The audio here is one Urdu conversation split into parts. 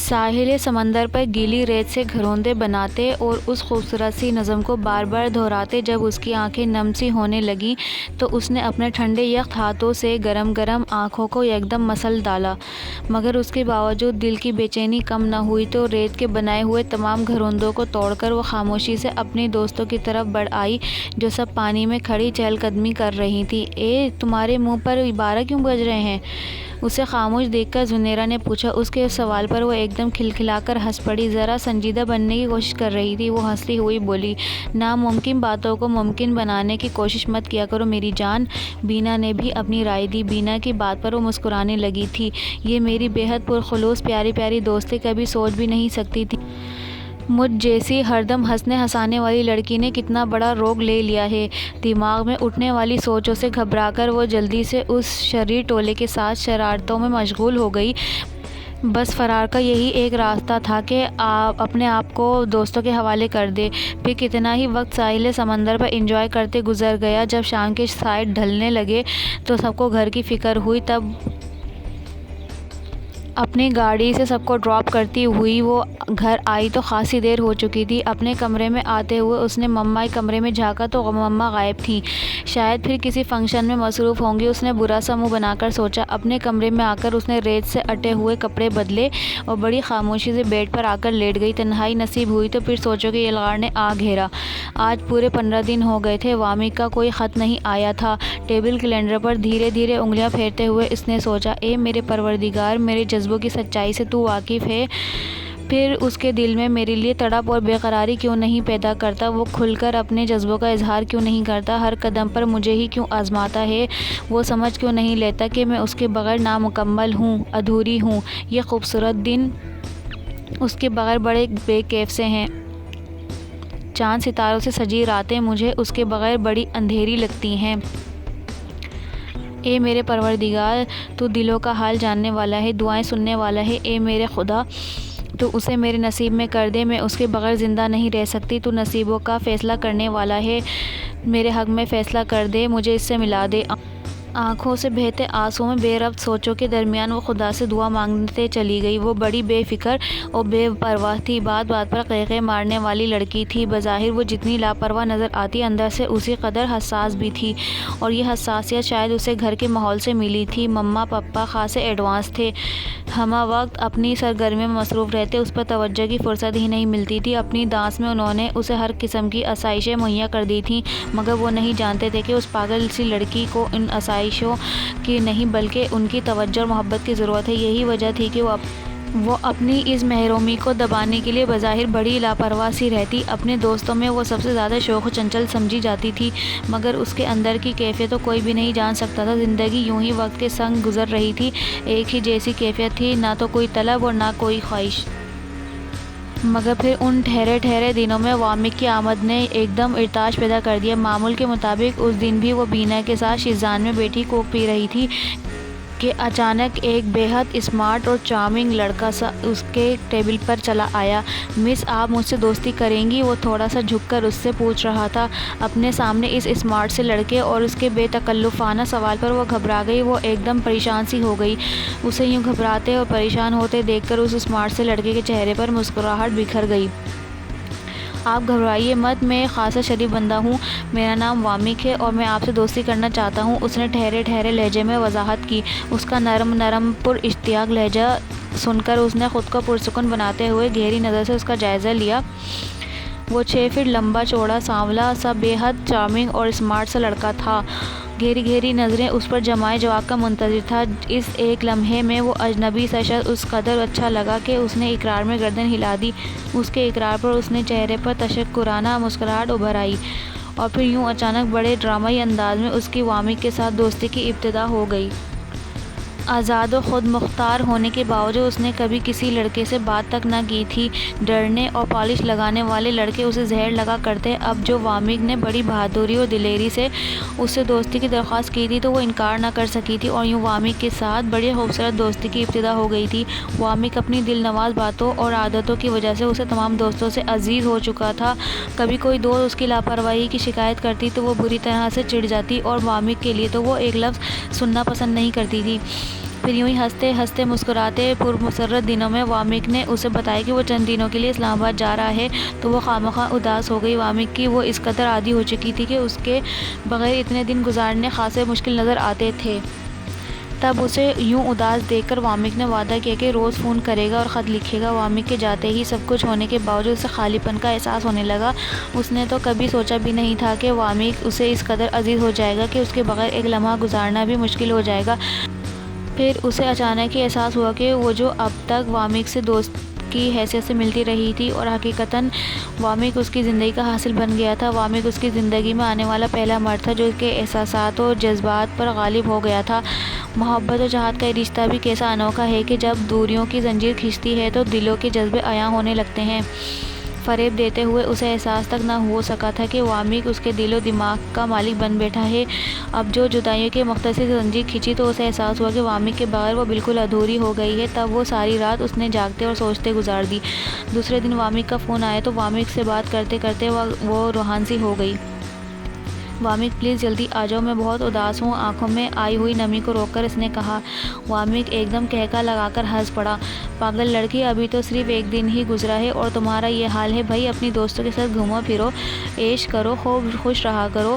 ساحل سمندر پر گیلی ریت سے گھروندے بناتے اور اس خوبصورت سی نظم کو بار بار دہراتے جب اس کی آنکھیں نم سی ہونے لگیں تو اس نے اپنے ٹھنڈے یخ ہاتھوں سے گرم گرم آنکھوں کو یکدم مسل ڈالا، مگر اس کے باوجود دل کی بے چینی کم نہ ہوئی تو ریت کے بنائے ہوئے تمام گھروندوں کو توڑ کر وہ خاموشی سے اپنی دوستوں کی طرف بڑھ آئی جو سب پانی میں کھڑی چہل قدمی کر رہی تھیں۔ تمہارے منہ پر 12 کیوں بج رہے ہیں؟ اسے خاموش دیکھ کر زنیرہ نے پوچھا۔ اس کے سوال پر وہ ایک دم کھلکھلا کر ہنس پڑی، ذرا سنجیدہ بننے کی کوشش کر رہی تھی۔ وہ ہنستی ہوئی بولی، ناممکن باتوں کو ممکن بنانے کی کوشش مت کیا کرو میری جان۔ بینا نے بھی اپنی رائے دی۔ بینا کی بات پر وہ مسکرانے لگی تھی۔ یہ میری بے حد پرخلوص پیاری پیاری دوستی کبھی سوچ بھی نہیں سکتی تھی مجھ جیسی ہردم ہنسنے ہنسانے والی لڑکی نے کتنا بڑا روگ لے لیا ہے۔ دماغ میں اٹھنے والی سوچوں سے گھبرا کر وہ جلدی سے اس شریر ٹولے کے ساتھ شرارتوں میں مشغول ہو گئی۔ بس فرار کا یہی ایک راستہ تھا کہ اپنے آپ کو دوستوں کے حوالے کر دے۔ پھر کتنا ہی وقت ساحل سمندر پر انجوائے کرتے گزر گیا۔ جب شام کے سائے ڈھلنے لگے تو سب کو گھر کی فکر ہوئی۔ تب اپنی گاڑی سے سب کو ڈراپ کرتی ہوئی وہ گھر آئی تو خاصی دیر ہو چکی تھی۔ اپنے کمرے میں آتے ہوئے اس نے مما کے کمرے میں جھانکا تو مما غائب تھیں، شاید پھر کسی فنکشن میں مصروف ہوں گی۔ اس نے برا سا منہ بنا کر سوچا۔ اپنے کمرے میں آ کر اس نے ریت سے اٹے ہوئے کپڑے بدلے اور بڑی خاموشی سے بیڈ پر آ کر لیٹ گئی۔ تنہائی نصیب ہوئی تو پھر سوچوں کے یلغار نے آ گھیرا۔ آج پورے 15 دن ہو گئے تھے وامک کا کوئی خط نہیں آیا تھا۔ ٹیبل کیلنڈر پر دھیرے دھیرے انگلیاں پھیرتے ہوئے اس نے سوچا، اے میرے پروردگار، میرے جذبوں کی سچائی سے تو واقف ہے، پھر اس کے دل میں میرے لیے تڑپ اور بے قراری کیوں نہیں پیدا کرتا؟ وہ کھل کر اپنے جذبوں کا اظہار کیوں نہیں کرتا؟ ہر قدم پر مجھے ہی کیوں آزماتا ہے؟ وہ سمجھ کیوں نہیں لیتا کہ میں اس کے بغیر نامکمل ہوں، ادھوری ہوں؟ یہ خوبصورت دن اس کے بغیر بڑے بے کیف سے ہیں۔ چاند ستاروں سے سجی راتیں مجھے اس کے بغیر بڑی اندھیری لگتی ہیں۔ اے میرے پروردگار، تو دلوں کا حال جاننے والا ہے، دعائیں سننے والا ہے۔ اے میرے خدا، تو اسے میرے نصیب میں کر دے، میں اس کے بغیر زندہ نہیں رہ سکتی۔ تو نصیبوں کا فیصلہ کرنے والا ہے، میرے حق میں فیصلہ کر دے، مجھے اس سے ملا دے۔ آنکھوں سے بہتے آنسوؤں میں بے ربط سوچوں کے درمیان وہ خدا سے دعا مانگتے چلی گئی۔ وہ بڑی بے فکر اور بے پرواہ تھی، بات بات پر قہقہے مارنے والی لڑکی تھی۔ بظاہر وہ جتنی لاپرواہ نظر آتی اندر سے اسی قدر حساس بھی تھی، اور یہ حساسیت شاید اسے گھر کے ماحول سے ملی تھی۔ مما پپا خاصے ایڈوانس تھے، ہمہ وقت اپنی سرگرمیوں میں مصروف رہتے، اس پر توجہ کی فرصت ہی نہیں ملتی تھی۔ اپنی دانس میں انہوں نے اسے ہر قسم کی آسائشیں مہیا کر دی تھیں، مگر وہ نہیں جانتے تھے کہ اس پاگل سی لڑکی کو ان آسائشوں کی نہیں بلکہ ان کی توجہ اور محبت کی ضرورت ہے۔ یہی وجہ تھی کہ وہ اپنی اس محرومی کو دبانے کے لیے بظاہر بڑی لاپرواہ سی رہتی۔ اپنے دوستوں میں وہ سب سے زیادہ شوخ و چنچل سمجھی جاتی تھی، مگر اس کے اندر کی کیفیت تو کوئی بھی نہیں جان سکتا تھا۔ زندگی یوں ہی وقت کے سنگ گزر رہی تھی، ایک ہی جیسی کیفیت تھی، نہ تو کوئی طلب اور نہ کوئی خواہش۔ مگر پھر ان ٹھہرے ٹھہرے دنوں میں وامک کی آمد نے ایک دم ارتعاش پیدا کر دیا۔ معمول کے مطابق اس دن بھی وہ بینا کے ساتھ شیزان میں بیٹھی کوک پی رہی تھی کہ اچانک ایک بے حد اسمارٹ اور چارمنگ لڑکا سا اس کے ٹیبل پر چلا آیا۔ مس، آپ مجھ سے دوستی کریں گی؟ وہ تھوڑا سا جھک کر اس سے پوچھ رہا تھا۔ اپنے سامنے اس اسمارٹ سے لڑکے اور اس کے بے تکلفانہ سوال پر وہ گھبرا گئی۔ وہ ایک دم پریشان سی ہو گئی۔ اسے یوں گھبراتے اور پریشان ہوتے دیکھ کر اس اسمارٹ سے لڑکے کے چہرے پر مسکراہٹ بکھر گئی۔ آپ گھبرائیے مت، میں ایک خاصا شریف بندہ ہوں، میرا نام وامک ہے اور میں آپ سے دوستی کرنا چاہتا ہوں، اس نے ٹھہرے ٹھہرے لہجے میں وضاحت کی۔ اس کا نرم نرم پر اشتیاق لہجہ سن کر اس نے خود کو پرسکون بناتے ہوئے گہری نظر سے اس کا جائزہ لیا۔ وہ 6 فٹ لمبا چوڑا سانولا سا بے حد چارمنگ اور اسمارٹ سا لڑکا تھا۔ گہری گہری نظریں اس پر جمائے جواب کا منتظر تھا۔ اس ایک لمحے میں وہ اجنبی سا شخص اس قدر اچھا لگا کہ اس نے اقرار میں گردن ہلا دی۔ اس کے اقرار پر اس نے چہرے پر تشکرانہ مسکراہٹ ابھر آئی، اور پھر یوں اچانک بڑے ڈرامائی انداز میں اس کی وامک کے ساتھ دوستی کی ابتدا ہو گئی۔ آزاد و خود مختار ہونے کے باوجود اس نے کبھی کسی لڑکے سے بات تک نہ کی تھی۔ ڈرنے اور پالش لگانے والے لڑکے اسے زہر لگا کرتے۔ اب جو وامک نے بڑی بہادری اور دلیری سے اس سے دوستی کی درخواست کی تھی تو وہ انکار نہ کر سکی تھی، اور یوں وامک کے ساتھ بڑی خوبصورت دوستی کی ابتدا ہو گئی تھی۔ وامک اپنی دل نواز باتوں اور عادتوں کی وجہ سے اسے تمام دوستوں سے عزیز ہو چکا تھا۔ کبھی کوئی دوست اس کی لاپرواہی کی شکایت کرتی تو وہ بری طرح سے چڑ جاتی، اور وامک کے لیے تو وہ ایک لفظ سننا پسند نہیں کرتی تھی۔ پھر یوں ہی ہنستے ہنستے مسکراتے پرمسرت دنوں میں وامک نے اسے بتایا کہ وہ چند دنوں کے لیے اسلام آباد جا رہا ہے تو وہ خواہ اداس ہو گئی۔ وامک کی وہ اس قدر عادی ہو چکی تھی کہ اس کے بغیر اتنے دن گزارنے خاصے مشکل نظر آتے تھے۔ تب اسے یوں اداس دیکھ کر وامک نے وعدہ کیا کہ روز فون کرے گا اور خط لکھے گا۔ وامک کے جاتے ہی سب کچھ ہونے کے باوجود اسے خالی پن کا احساس ہونے لگا۔ اس نے تو کبھی سوچا بھی نہیں تھا کہ وامک اسے اس قدر عزیز ہو جائے گا کہ اس کے بغیر ایک لمحہ گزارنا بھی مشکل ہو جائے گا۔ پھر اسے اچانک ہی احساس ہوا کہ وہ جو اب تک وامک سے دوست کی حیثیت سے ملتی رہی تھی اور حقیقتاً وامک اس کی زندگی کا حاصل بن گیا تھا، وامک اس کی زندگی میں آنے والا پہلا مرد تھا جو اس کے احساسات و جذبات پر غالب ہو گیا تھا۔ محبت و چاہت کا یہ رشتہ بھی کیسا انوکھا ہے کہ جب دوریوں کی زنجیر کھنچتی ہے تو دلوں کے جذبے عیاں ہونے لگتے ہیں۔ فریب دیتے ہوئے اسے احساس تک نہ ہو سکا تھا کہ وامک اس کے دل و دماغ کا مالک بن بیٹھا ہے۔ اب جو جدائیوں کی مختصر زنجیر کھنچی تو اسے احساس ہوا کہ وامک کے بغیر وہ بالکل ادھوری ہو گئی ہے۔ تب وہ ساری رات اس نے جاگتے اور سوچتے گزار دی۔ دوسرے دن وامک کا فون آیا تو وامک سے بات کرتے کرتے وہ روحان سی ہو گئی۔ وامک پلیز جلدی آ جاؤ، میں بہت اداس ہوں۔ آنکھوں میں آئی ہوئی نمی کو روک کر اس نے کہا۔ وامک ایک دم قہقہا لگا کر ہنس پڑا۔ پاگل لڑکی، ابھی تو صرف ایک دن ہی گزرا ہے اور تمہارا یہ حال ہے؟ بھائی اپنی دوستوں کے ساتھ گھومو پھرو، عیش کرو، خوش رہا کرو۔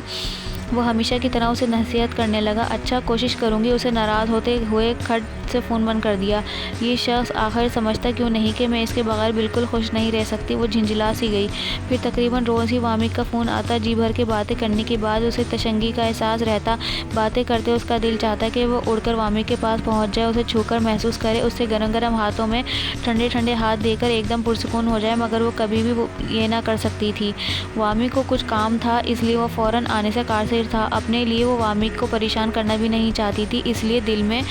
وہ ہمیشہ کی طرح اسے نصیحت کرنے لگا۔ اچھا کوشش کروں گی۔ اسے ناراض ہوتے ہوئے کھٹ سے فون بند کر دیا۔ یہ شخص آخر سمجھتا کیوں نہیں کہ میں اس کے بغیر بالکل خوش نہیں رہ سکتی؟ وہ جھنجھلا سی گئی۔ پھر تقریباً روز ہی وامک کا فون آتا۔ جی بھر کے باتیں کرنے کے بعد اسے تشنگی کا احساس رہتا۔ باتیں کرتے اس کا دل چاہتا کہ وہ اڑ کر وامک کے پاس پہنچ جائے، اسے چھو کر محسوس کرے، اس سے گرم گرم ہاتھوں میں ٹھنڈے ٹھنڈے ہاتھ دے کر ایک دم پرسکون ہو جائے، مگر وہ کبھی بھی یہ نہ کر سکتی تھی۔ وامک کو کچھ کام تھا اس لیے وہ فوراً آنے سے قاصر تھا۔ اپنے لیے وہ وامک کو پریشان کرنا بھی نہیں چاہتی تھی، اس لیے دل میں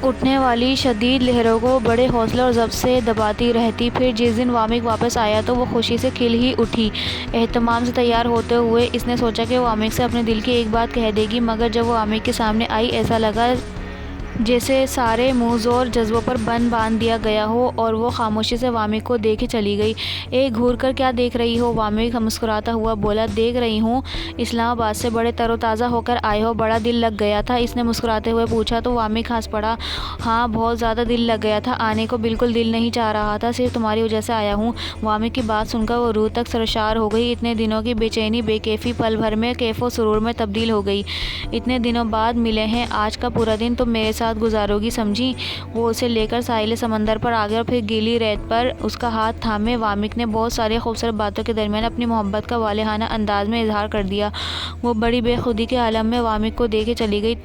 اٹھنے والی شدید لہروں کو بڑے حوصلے اور ضبط سے دباتی رہتی۔ پھر جس دن وامک واپس آیا تو وہ خوشی سے کھل ہی اٹھی۔ اہتمام سے تیار ہوتے ہوئے اس نے سوچا کہ وہ وامک سے اپنے دل کی ایک بات کہہ دے گی، مگر جب وہ وامک کے سامنے آئی ایسا لگا جیسے سارے موز اور جذبوں پر بند باندھ دیا گیا ہو، اور وہ خاموشی سے وامک کو دیکھے چلی گئی۔ گھور کر کیا دیکھ رہی ہو؟ وامک مسکراتا ہوا بولا۔ دیکھ رہی ہوں اسلام آباد سے بڑے تر و تازہ ہو کر آئے ہو، بڑا دل لگ گیا تھا؟ اس نے مسکراتے ہوئے پوچھا تو وامک ہنس پڑا۔ ہاں بہت زیادہ دل لگ گیا تھا، آنے کو بالکل دل نہیں چاہ رہا تھا، صرف تمہاری وجہ سے آیا ہوں۔ وامک کی بات سن کر وہ روح تک سرشار ہو گئی۔ اتنے دنوں کی بے چینی بے کیفی پل بھر میں کیف و سرور میں تبدیل ہو گئی۔ اتنے دنوں بعد ملے ہیں، آج کا پورا دن تم میرے ساتھ گزارو گی، سمجھی؟ وہ اسے لے کر ساحل سمندر پر آ گیا اور پھر گیلی ریت پر اس کا ہاتھ تھامے وامک نے بہت ساری خوبصورت باتوں کے درمیان اپنی محبت کا والہانہ انداز میں اظہار کر دیا۔ وہ بڑی بے خودی کے عالم میں وامک کو دیکھے چلی گئی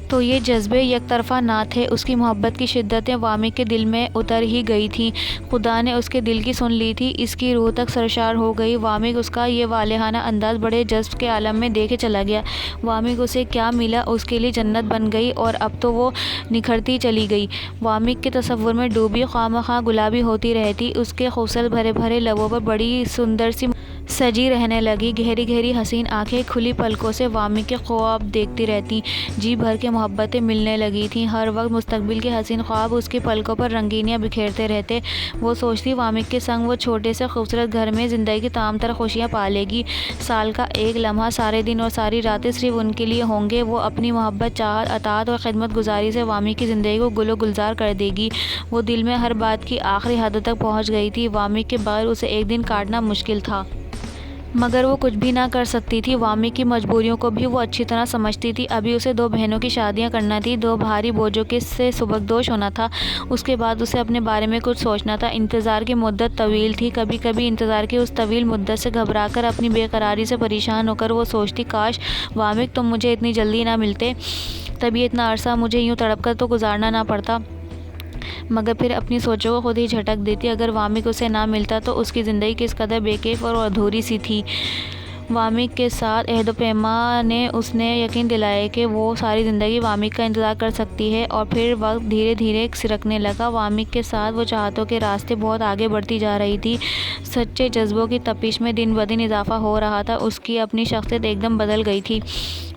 تو یہ جذبے یک طرفہ نہ تھے، اس کی محبت کی شدتیں وامک کے دل میں اتر ہی گئی تھیں۔ خدا نے اس کے دل کی سن لی تھی، اس کی روح تک سرشار ہو گئی۔ وامک اس کا یہ والہانہ انداز بڑے جذب کے عالم میں دیکھے چلا گیا۔ وامک اسے کیا ملا اس کے لیے جنت بن گئی، اور اب تو وہ نکھرتی چلی گئی۔ وامک کے تصور میں ڈوبی خواہ مخواہ گلابی ہوتی رہتی، اس کے خوبصورت بھرے بھرے لبوں پر بڑی سندر سی سجی رہنے لگی، گہری گہری حسین آنکھیں کھلی پلکوں سے وامک کے خواب دیکھتی رہتی، جی بھر کے محبتیں ملنے لگی تھیں۔ ہر وقت مستقبل کے حسین خواب اس کی پلکوں پر رنگینیاں بکھیرتے رہتے۔ وہ سوچتی وامک کے سنگ وہ چھوٹے سے خوبصورت گھر میں زندگی کی تمام تر خوشیاں پالے گی، سال کا ایک لمحہ، سارے دن اور ساری راتیں صرف ان کے لیے ہوں گے۔ وہ اپنی محبت، چاہت، اطاعت اور خدمت گزاری سے وامک کی زندگی کو گل و گلزار کر دے گی۔ وہ دل میں ہر بات کی آخری حد تک پہنچ گئی تھی۔ وامک کے بغیر اسے ایک دن کاٹنا مشکل تھا، مگر وہ کچھ بھی نہ کر سکتی تھی۔ وامک کی مجبوریوں کو بھی وہ اچھی طرح سمجھتی تھی۔ ابھی اسے 2 بہنوں کی شادیاں کرنا تھی، 2 بھاری بوجھوں سے سبکدوش ہونا تھا، اس کے بعد اسے اپنے بارے میں کچھ سوچنا تھا۔ انتظار کی مدت طویل تھی، کبھی کبھی انتظار کی اس طویل مدت سے گھبرا کر، اپنی بے قراری سے پریشان ہو کر وہ سوچتی کاش وامک تم مجھے اتنی جلدی نہ ملتے، تبھی اتنا عرصہ مجھے یوں تڑپ کر تو گزارنا نہ پڑتا۔ مگر پھر اپنی سوچوں کو خود ہی جھٹک دیتی، اگر وامک اسے نہ ملتا تو اس کی زندگی کس قدر بے کیف اور ادھوری سی تھی۔ وامک کے ساتھ عہد و پیمان نے اس نے یقین دلایا کہ وہ ساری زندگی وامک کا انتظار کر سکتی ہے، اور پھر وقت دھیرے دھیرے سرکنے لگا۔ وامک کے ساتھ وہ چاہتوں کے راستے بہت آگے بڑھتی جا رہی تھی، سچے جذبوں کی تپش میں دن بدن اضافہ ہو رہا تھا، اس کی اپنی شخصیت ایک دم بدل گئی تھی۔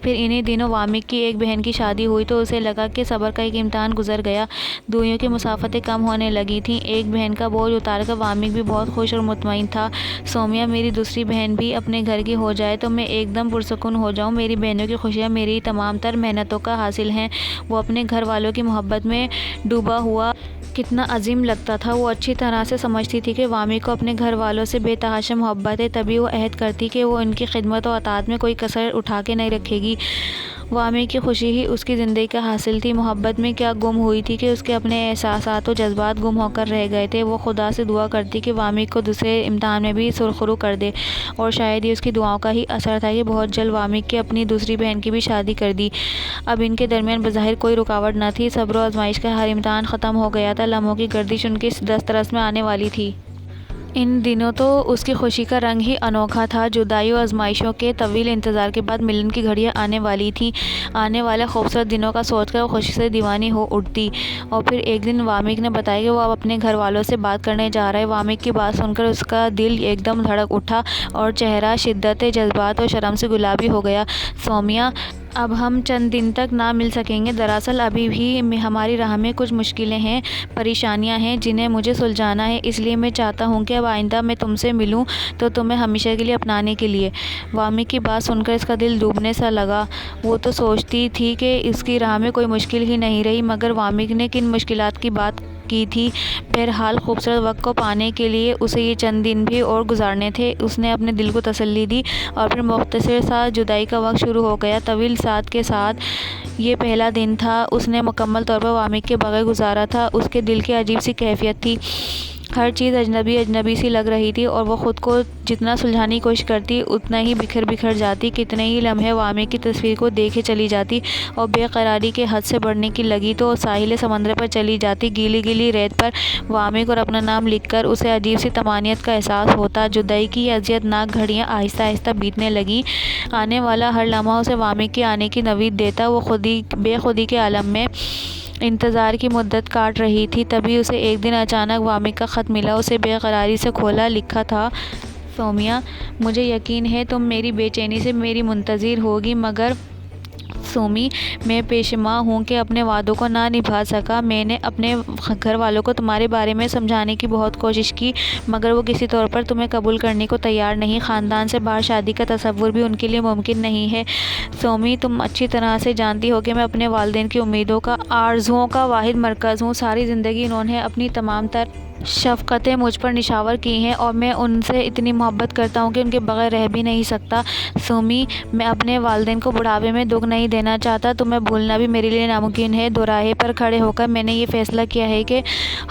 پھر انہی دنوں وامک کی ایک بہن کی شادی ہوئی تو اسے لگا کہ صبر کا ایک امتحان گزر گیا۔ دوئیوں کی مسافتیں کم ہونے لگی تھیں۔ ایک بہن کا بوجھ اتار کر وامک بھی بہت خوش اور مطمئن تھا۔ سومیا، میری دوسری بہن بھی اپنے گھر کی ہو جائے تو میں ایک دم پرسکون ہو جاؤں۔ میری بہنوں کی خوشیاں میری تمام تر محنتوں کا حاصل ہیں۔ وہ اپنے گھر والوں کی محبت میں ڈوبا ہوا کتنا عظیم لگتا تھا۔ وہ اچھی طرح سے سمجھتی تھی کہ وامک کو اپنے گھر والوں سے بے تحاشا محبت ہے، تبھی وہ عہد کرتی کہ وہ ان کی خدمت و اطاعت میں کوئی کسر اٹھا کے نہیں رکھے گی۔ وامک کی خوشی ہی اس کی زندگی کا حاصل تھی۔ محبت میں کیا گم ہوئی تھی کہ اس کے اپنے احساسات و جذبات گم ہو کر رہ گئے تھے۔ وہ خدا سے دعا کرتی کہ وامک کو دوسرے امتحان میں بھی سرخرو کر دے، اور شاید یہ اس کی دعاؤں کا ہی اثر تھا کہ بہت جلد وامک کی اپنی دوسری بہن کی بھی شادی کر دی۔ اب ان کے درمیان بظاہر کوئی رکاوٹ نہ تھی۔ صبر و آزمائش کا ہر امتحان ختم ہو گیا تھا۔ لمحوں کی گردش ان کی دسترس میں آنے والی تھی۔ ان دنوں تو اس کی خوشی کا رنگ ہی انوکھا تھا۔ جدائی و آزمائشوں کے طویل انتظار کے بعد ملن کی گھڑیاں آنے والی تھیں۔ آنے والے خوبصورت دنوں کا سوچ کر وہ خوشی سے دیوانی ہو اٹھتی۔ اور پھر ایک دن وامک نے بتایا کہ وہ اب اپنے گھر والوں سے بات کرنے جا رہا ہے۔ وامک کی بات سن کر اس کا دل ایک دم دھڑک اٹھا اور چہرہ شدت جذبات اور شرم سے گلابی ہو گیا۔ سومیا، اب ہم چند دن تک نہ مل سکیں گے۔ دراصل ابھی بھی ہماری راہ میں کچھ مشکلیں ہیں، پریشانیاں ہیں جنہیں مجھے سلجھانا ہے، اس لیے میں چاہتا ہوں کہ اب آئندہ میں تم سے ملوں تو تمہیں ہمیشہ کے لیے اپنانے کے لیے۔ وامک کی بات سن کر اس کا دل ڈوبنے سا لگا۔ وہ تو سوچتی تھی کہ اس کی راہ میں کوئی مشکل ہی نہیں رہی، مگر وامک نے کن مشکلات کی بات کی تھی۔ بہرحال خوبصورت وقت کو پانے کے لیے اسے یہ چند دن بھی اور گزارنے تھے۔ اس نے اپنے دل کو تسلی دی اور پھر مختصر سا جدائی کا وقت شروع ہو گیا۔ طویل ساعت کے ساتھ یہ پہلا دن تھا۔ اس نے مکمل طور پر وامک کے بغیر گزارا تھا۔ اس کے دل کی عجیب سی کیفیت تھی۔ ہر چیز اجنبی اجنبی سی لگ رہی تھی اور وہ خود کو جتنا سلجھانے کی کوشش کرتی اتنا ہی بکھر بکھر جاتی۔ کتنے ہی لمحے وامک کی تصویر کو دیکھے چلی جاتی اور بے قراری کے حد سے بڑھنے کی لگی تو ساحل سمندر پر چلی جاتی۔ گیلی گیلی ریت پر وامک اور اپنا نام لکھ کر اسے عجیب سی طمانینت کا احساس ہوتا۔ جدائی کی یہ اذیت ناک گھڑیاں آہستہ آہستہ بیتنے لگیں۔ آنے والا ہر لمحہ اسے وامک کے آنے کی نوید دیتا۔ وہ بے خودی کے عالم میں انتظار کی مدت کاٹ رہی تھی۔ تبھی اسے ایک دن اچانک وامک کا خط ملا۔ اسے بے قراری سے کھولا۔ لکھا تھا: سومیا، مجھے یقین ہے تم میری بے چینی سے میری منتظر ہوگی، مگر سومی، میں پیشیمان ہوں کہ اپنے وعدوں کو نہ نبھا سکا۔ میں نے اپنے گھر والوں کو تمہارے بارے میں سمجھانے کی بہت کوشش کی، مگر وہ کسی طور پر تمہیں قبول کرنے کو تیار نہیں۔ خاندان سے باہر شادی کا تصور بھی ان کے لیے ممکن نہیں ہے۔ سومی، تم اچھی طرح سے جانتی ہو کہ میں اپنے والدین کی امیدوں کا، آرزوؤں کا واحد مرکز ہوں۔ ساری زندگی انہوں نے اپنی تمام تر شفقتیں مجھ پر نچھاور کی ہیں اور میں ان سے اتنی محبت کرتا ہوں کہ ان کے بغیر رہ بھی نہیں سکتا۔ سومی، میں اپنے والدین کو بڑھاپے میں دکھ نہیں دینا چاہتا۔ تمہیں بھولنا بھی میرے لیے ناممکن ہے۔ دوراہے پر کھڑے ہو کر میں نے یہ فیصلہ کیا ہے کہ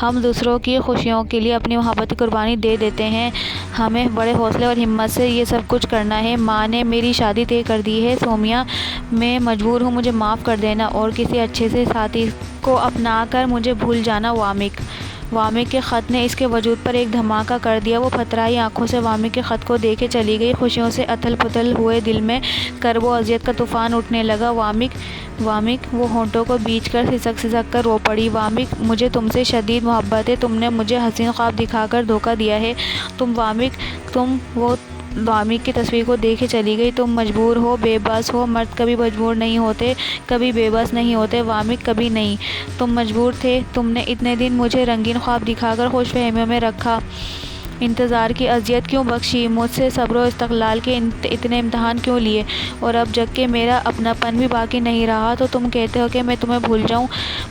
ہم دوسروں کی خوشیوں کے لیے اپنی محبت کی قربانی دے دیتے ہیں۔ ہمیں بڑے حوصلے اور ہمت سے یہ سب کچھ کرنا ہے۔ ماں نے میری شادی طے کر دی ہے۔ سومیا، میں مجبور ہوں، مجھے معاف کر دینا اور کسی اچھے سے ساتھی کو اپنا کر مجھے بھول جانا۔ وامک کے خط نے اس کے وجود پر ایک دھماکہ کر دیا۔ وہ پھترائی آنکھوں سے وامک کے خط کو دیکھے چلی گئی۔ خوشیوں سے اتھل پتھل ہوئے دل میں کرب و اذیت کا طوفان اٹھنے لگا۔ وامک، وہ ہونٹوں کو بیچ کر سسک سسک کر رو پڑی۔ وامک، مجھے تم سے شدید محبت ہے۔ تم نے مجھے حسین خواب دکھا کر دھوکہ دیا ہے۔ وہ وامک کی تصویر کو دیکھے چلی گئی۔ تم مجبور ہو، بے بس ہو۔ مرد کبھی مجبور نہیں ہوتے، کبھی بے بس نہیں ہوتے۔ وامک، کبھی نہیں۔ تم مجبور تھے۔ تم نے اتنے دن مجھے رنگین خواب دکھا کر خوش فہمیوں میں رکھا۔ انتظار کی اذیت کیوں بخشی؟ مجھ سے صبر و استقلال کے اتنے امتحان کیوں لیے؟ اور اب جب کہ میرا اپنا پن بھی باقی نہیں رہا تو تم کہتے ہو کہ میں تمہیں بھول جاؤں؟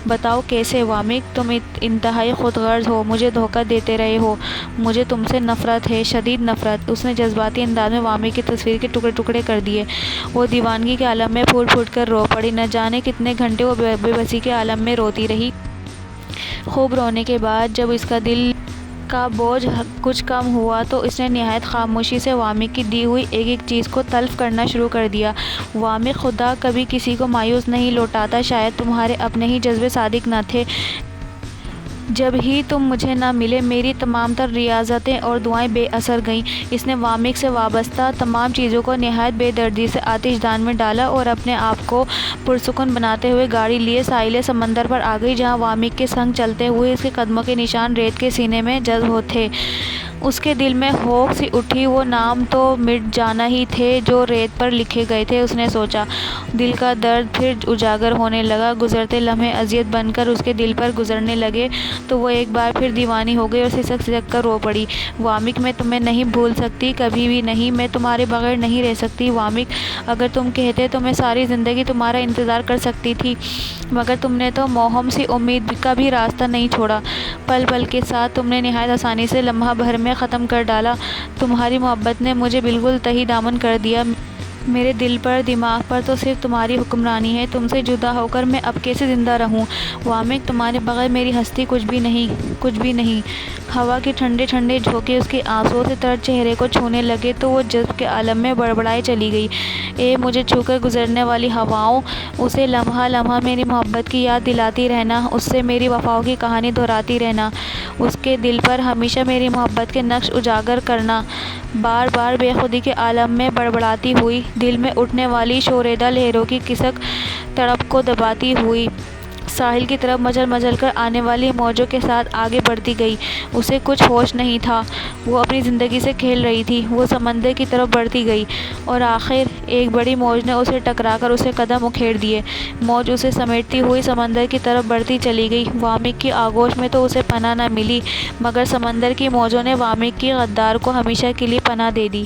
بتاؤ کیسے؟ وامک، تم انتہائی خود غرض ہو، مجھے دھوکہ دیتے رہے ہو۔ مجھے تم سے نفرت ہے، شدید نفرت۔ اس نے جذباتی انداز میں وامک کی تصویر کے ٹکڑے ٹکڑے کر دیے۔ وہ دیوانگی کے عالم میں پھوٹ پھوٹ کر رو پڑی۔ نہ جانے کتنے گھنٹے وہ بے بسی کے عالم میں روتی رہی۔ خوب رونے کے بعد جب اس کا دل کا بوجھ کچھ کم ہوا تو اس نے نہایت خاموشی سے وامک کی دی ہوئی ایک ایک چیز کو تلف کرنا شروع کر دیا۔ وامک، خدا کبھی کسی کو مایوس نہیں لوٹاتا۔ شاید تمہارے اپنے ہی جذبے صادق نہ تھے۔ جب ہی تم مجھے نہ ملے میری تمام تر ریاضتیں اور دعائیں بے اثر گئیں۔ اس نے وامک سے وابستہ تمام چیزوں کو نہایت بے دردی سے آتش دان میں ڈالا اور اپنے آپ کو پرسکون بناتے ہوئے گاڑی لیے ساحل سمندر پر آ گئی، جہاں وامک کے سنگ چلتے ہوئے اس کے قدموں کے نشان ریت کے سینے میں جذب تھے۔ اس کے دل میں ہوک سی اٹھی، وہ نام تو مٹ جانا ہی تھے جو ریت پر لکھے گئے تھے۔ اس نے سوچا۔ دل کا درد پھر اجاگر ہونے لگا۔ گزرتے لمحے اذیت بن کر اس کے دل پر گزرنے لگے تو وہ ایک بار پھر دیوانی ہو گئی اور سسک سسک کر رو پڑی۔ وامک، میں تمہیں نہیں بھول سکتی، کبھی بھی نہیں۔ میں تمہارے بغیر نہیں رہ سکتی وامک۔ اگر تم کہتے تو میں ساری زندگی تمہارا انتظار کر سکتی تھی، مگر تم نے تو موہم سی امید کا بھی راستہ نہیں چھوڑا۔ پل پل کے ساتھ تم نے نہایت آسانی سے لمحہ بھر میں ختم کر ڈالا۔ تمہاری محبت نے مجھے بالکل تہی دامن کر دیا۔ میرے دل پر، دماغ پر تو صرف تمہاری حکمرانی ہے۔ تم سے جدا ہو کر میں اب کیسے زندہ رہوں وامک؟ تمہارے بغیر میری ہستی کچھ بھی نہیں، کچھ بھی نہیں۔ ہوا کے ٹھنڈے ٹھنڈے جھونکے اس کے آنسوؤں سے تر چہرے کو چھونے لگے تو وہ جذب کے عالم میں بڑبڑائے چلی گئی۔ اے مجھے چھو کر گزرنے والی ہواؤں، اسے لمحہ لمحہ میری محبت کی یاد دلاتی رہنا، اس سے میری وفاؤں کی کہانی دہراتی رہنا، اس کے دل پر ہمیشہ میری محبت کے نقش اجاگر کرنا۔ بار بار بے خودی کے عالم میں بڑبڑاتی ہوئی، دل میں اٹھنے والی شوریدہ لہروں کی کسک تڑپ کو دباتی ہوئی، ساحل کی طرف مچل مچل کر آنے والی موجوں کے ساتھ آگے بڑھتی گئی۔ اسے کچھ ہوش نہیں تھا، وہ اپنی زندگی سے کھیل رہی تھی۔ وہ سمندر کی طرف بڑھتی گئی اور آخر ایک بڑی موج نے اسے ٹکرا کر اسے قدم اکھیڑ دیے۔ موج اسے سمیٹتی ہوئی سمندر کی طرف بڑھتی چلی گئی۔ وامک کی آغوش میں تو اسے پناہ نہ ملی، مگر سمندر کی موجوں نے وامک کی غدار کو ہمیشہ کے لیے پناہ دے دی۔